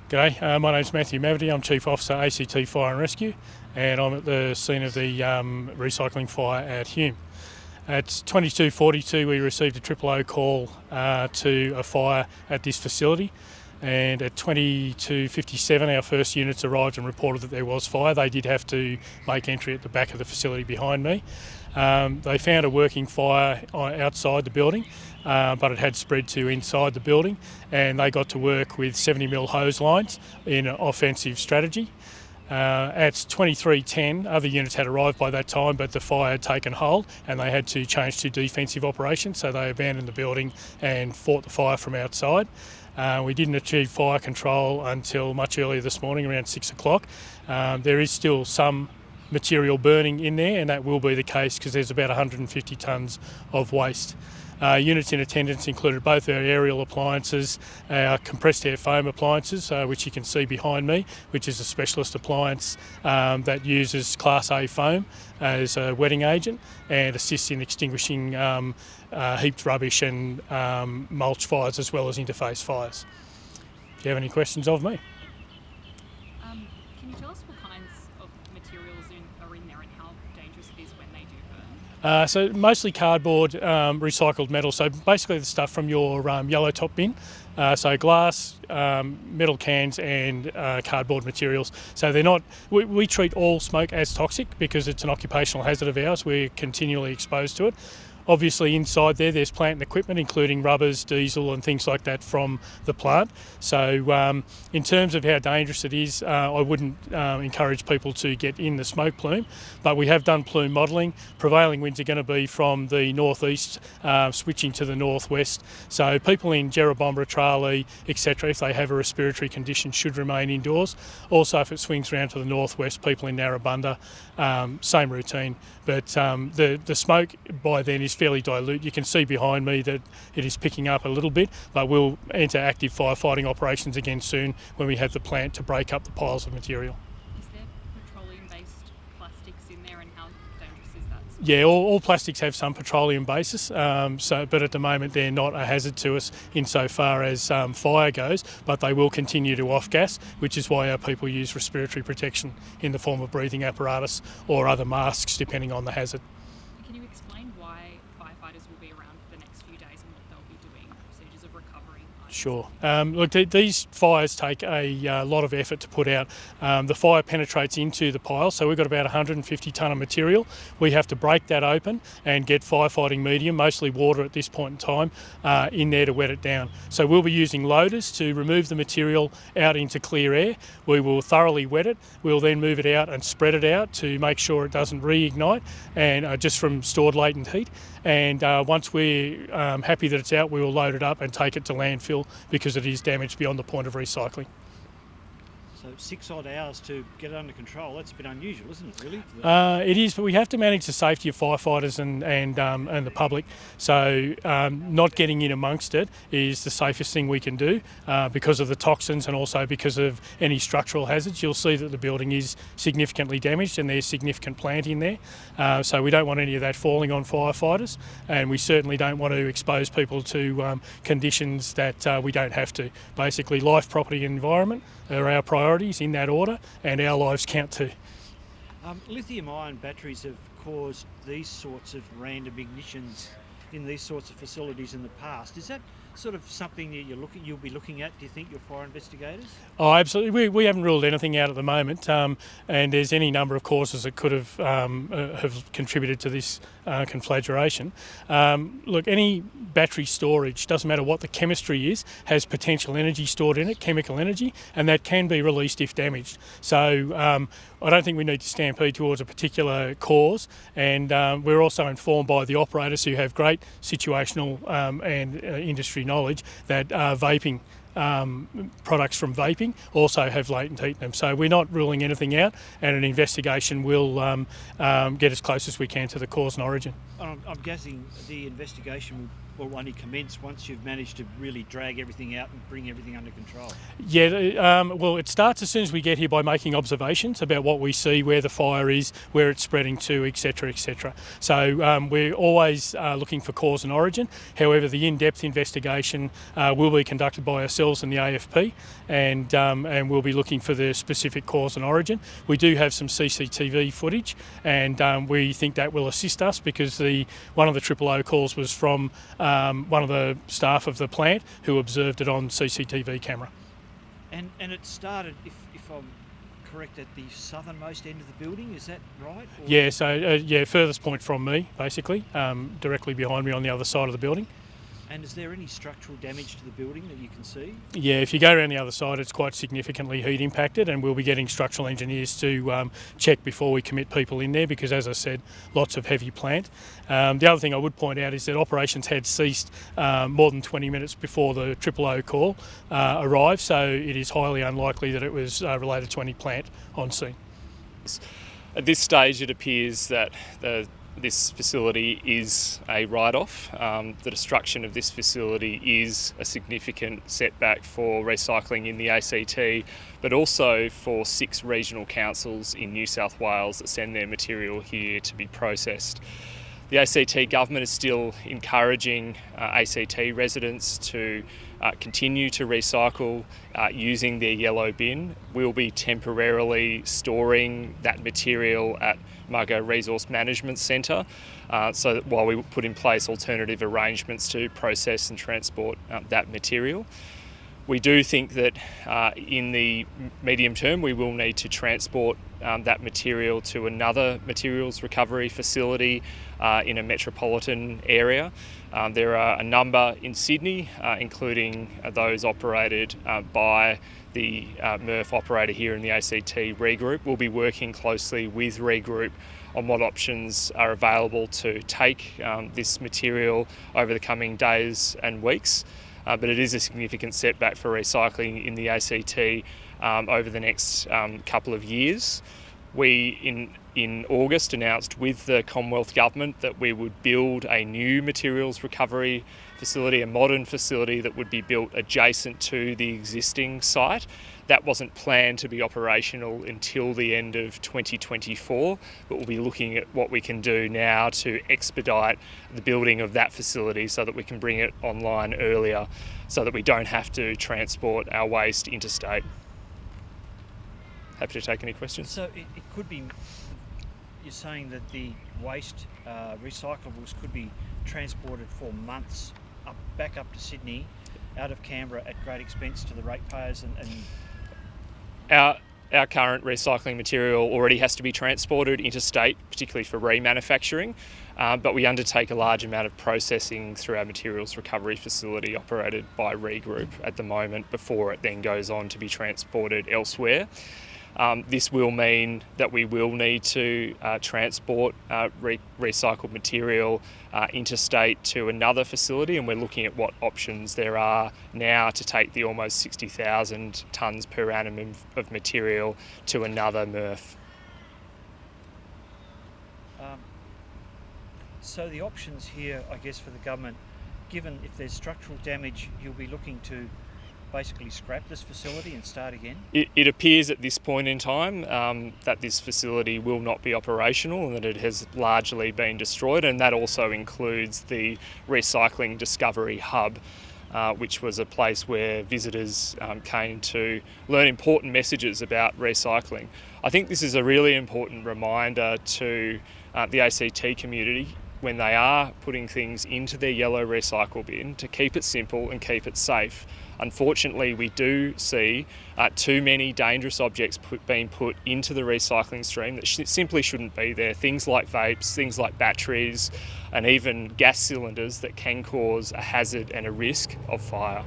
G'day, my name's Matthew Mavety. I'm Chief Officer ACT Fire and Rescue, and I'm at the scene of the recycling fire at Hume. At 22:42 we received a triple O call to a fire at this facility, and at 22:57 our first units arrived and reported that there was fire. They did have to make entry at the back of the facility behind me. They found a working fire outside the building, but it had spread to inside the building, and they got to work with 70mm hose lines in an offensive strategy. At 23:10 other units had arrived by that time, but the fire had taken hold and they had to change to defensive operations, so they abandoned the building and fought the fire from outside. We didn't achieve fire control until much earlier this morning, around 6 o'clock. There is still some material burning in there, and that will be the case because there's about 150 tonnes of waste. Units in attendance included both our aerial appliances, our compressed air foam appliances, which you can see behind me, which is a specialist appliance that uses Class A foam as a wetting agent and assists in extinguishing heaped rubbish and mulch fires as well as interface fires. Do you have any questions of me? Can you tell us what kinds of materials are in there and how dangerous it is when they do burn? So mostly cardboard, recycled metal, so basically the stuff from your yellow top bin, so glass, metal cans and cardboard materials. So they're not, we treat all smoke as toxic because it's an occupational hazard of ours. We're continually exposed to it. Obviously inside there's plant and equipment including rubbers, diesel and things like that from the plant. So in terms of how dangerous it is, I wouldn't encourage people to get in the smoke plume, but we have done plume modelling. Prevailing winds are going to be from the northeast switching to the northwest. So people in Jerrabomberra, Tralee, etc., if they have a respiratory condition, should remain indoors. Also if it swings around to the northwest, people in Narrabundah, same routine. But the smoke by then is fairly dilute. You can see behind me that it is picking up a little bit, but we'll enter active firefighting operations again soon when we have the plant to break up the piles of material. Is there petroleum-based plastics in there and how dangerous is that? Yeah, all plastics have some petroleum basis, but at the moment they're not a hazard to us insofar as fire goes, but they will continue to off-gas, which is why our people use respiratory protection in the form of breathing apparatus or other masks depending on the hazard. Can you explain why firefighters will be around for the next few days and what they'll be doing, procedures of recovery? Sure. Look, these fires take a lot of effort to put out. The fire penetrates into the pile, so we've got about 150 tonne of material. We have to break that open and get firefighting medium, mostly water at this point in time, in there to wet it down. So we'll be using loaders to remove the material out into clear air. We will thoroughly wet it. We'll then move it out and spread it out to make sure it doesn't reignite, and just from stored latent heat. And once we're happy that it's out, we will load it up and take it to landfill because it is damaged beyond the point of recycling. So 6 odd hours to get it under control, that's a bit unusual, isn't it, really? It is, but we have to manage the safety of firefighters and the public. So not getting in amongst it is the safest thing we can do because of the toxins and also because of any structural hazards. You'll see that the building is significantly damaged and there's significant plant in there. So we don't want any of that falling on firefighters, and we certainly don't want to expose people to conditions that we don't have to. Basically, life, property and environment are our priorities in that order, and our lives count too. Lithium-ion batteries have caused these sorts of random ignitions in these sorts of facilities in the past. Is that sort of something that you'll be looking at, do you think, your fire investigators? Oh, absolutely. We haven't ruled anything out at the moment, and there's any number of causes that could have contributed to this conflagration. Look, any battery storage, doesn't matter what the chemistry is, has potential energy stored in it, chemical energy, and that can be released if damaged. So I don't think we need to stampede towards a particular cause, and we're also informed by the operators who have great situational and industry knowledge that vaping products from vaping also have latent heat in them. So we're not ruling anything out, and an investigation will get as close as we can to the cause and origin. I'm guessing the investigation will will only commence once you've managed to really drag everything out and bring everything under control? Yeah, well, it starts as soon as we get here by making observations about what we see, where the fire is, where it's spreading to, etc., etc. So we're always looking for cause and origin. However, the in-depth investigation will be conducted by ourselves and the AFP, and we'll be looking for the specific cause and origin. We do have some CCTV footage, and we think that will assist us because one of the 000 calls was from one of the staff of the plant who observed it on CCTV camera. And it started, if I'm correct, at the southernmost end of the building, is that right? Or? Yeah, so furthest point from me, basically, directly behind me on the other side of the building. And is there any structural damage to the building that you can see? Yeah, if you go around the other side, it's quite significantly heat impacted, and we'll be getting structural engineers to check before we commit people in there because, as I said, lots of heavy plant. The other thing I would point out is that operations had ceased more than 20 minutes before the 000 call arrived, so it is highly unlikely that it was related to any plant on scene. At this stage, it appears that this facility is a write-off. The destruction of this facility is a significant setback for recycling in the ACT, but also for 6 regional councils in New South Wales that send their material here to be processed. The ACT government is still encouraging ACT residents to continue to recycle using their yellow bin. We'll be temporarily storing that material at Mugger Resource Management Centre so that while we put in place alternative arrangements to process and transport that material. We do think that in the medium term we will need to transport that material to another materials recovery facility in a metropolitan area. There are a number in Sydney, including those operated by the MRF operator here in the ACT, Regroup. We'll be working closely with Regroup on what options are available to take this material over the coming days and weeks. But it is a significant setback for recycling in the ACT over the next couple of years. We, in August, announced with the Commonwealth Government that we would build a new materials recovery facility, a modern facility that would be built adjacent to the existing site. That wasn't planned to be operational until the end of 2024, but we'll be looking at what we can do now to expedite the building of that facility so that we can bring it online earlier, so that we don't have to transport our waste interstate. Happy to take any questions. So it could be, you're saying that the waste recyclables could be transported for months back up to Sydney, out of Canberra at great expense to the ratepayers and Our current recycling material already has to be transported interstate, particularly for remanufacturing, but we undertake a large amount of processing through our materials recovery facility operated by Regroup at the moment before it then goes on to be transported elsewhere. This will mean that we will need to transport recycled material interstate to another facility, and we're looking at what options there are now to take the almost 60,000 tonnes per annum of material to another MRF. So the options here, I guess, for the government, given if there's structural damage, you'll be looking to basically scrap this facility and start again? It appears at this point in time that this facility will not be operational and that it has largely been destroyed, and that also includes the Recycling Discovery Hub, which was a place where visitors came to learn important messages about recycling. I think this is a really important reminder to the ACT community when they are putting things into their yellow recycle bin to keep it simple and keep it safe. Unfortunately, we do see too many dangerous objects being put into the recycling stream that simply shouldn't be there. Things like vapes, things like batteries, and even gas cylinders that can cause a hazard and a risk of fire.